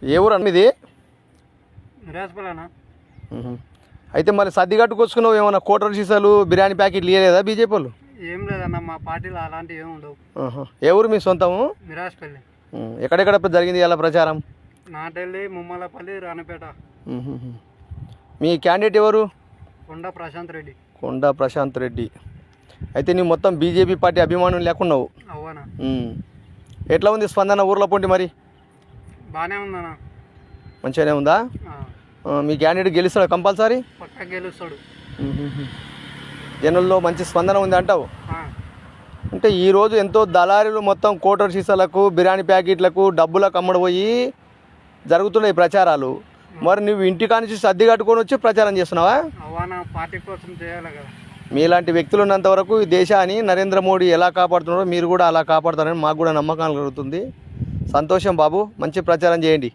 ఏ ఊరు అన్న ఇది? మిరాజ్పల్లినా? అయితే మరి సర్ది కట్టుకొచ్చుకున్నావు, ఏమన్నా కోటర్ సీసాలు బిర్యానీ ప్యాకెట్లు ఇవ్వలేదా బీజేపీ వాళ్ళు? ఏం లేదన్న, మా పార్టీలో అలాంటివి ఏమి ఉండవు. ఏ ఊరు మీ సొంతము? మిరాజ్పల్లి. ఎక్కడెక్కడ జరిగింది ఇలా ప్రచారం? నాటెల్లి, ముమ్మలపల్లి, రాణిపేట. మీ క్యాండిడేట్ ఎవరు? కొండ ప్రశాంత్ రెడ్డి. కొండ ప్రశాంత్ రెడ్డి. అయితే నువ్వు మొత్తం బీజేపీ పార్టీ అభిమానం లేకున్నావు. అవునా? ఎట్లా ఉంది స్పందన ఊర్లో పొంటి మరి? బాగానే ఉందన్న. మంచిగానే ఉందా? మీ క్యాండిడేట్ గెలుస్తాడు కంపల్సరీ? పక్కా గెలుస్తాడు. జనంలో మంచి స్పందన ఉంది అంటావు? అంటే ఈరోజు ఎంతో దళారీలు మొత్తం కోటర్ సీసాలకు బిర్యానీ ప్యాకెట్లకు డబ్బులకు అమ్మడిపోయి జరుగుతున్నాయి ప్రచారాలు. మరి నువ్వు ఇంటికా నుంచి సర్ది కట్టుకొని వచ్చి ప్రచారం చేస్తున్నావా? అవునా, పార్టీ కోసం చేయాలి కదా. మీలాంటి వ్యక్తులు ఉన్నంత వరకు ఈ దేశాన్ని నరేంద్ర మోడీ ఎలా కాపాడుతున్నారో మీరు కూడా అలా కాపాడుతారని మాకు కూడా నమ్మకం కలుగుతుంది. సంతోషం బాబు, మంచి ప్రచారం చేయండి.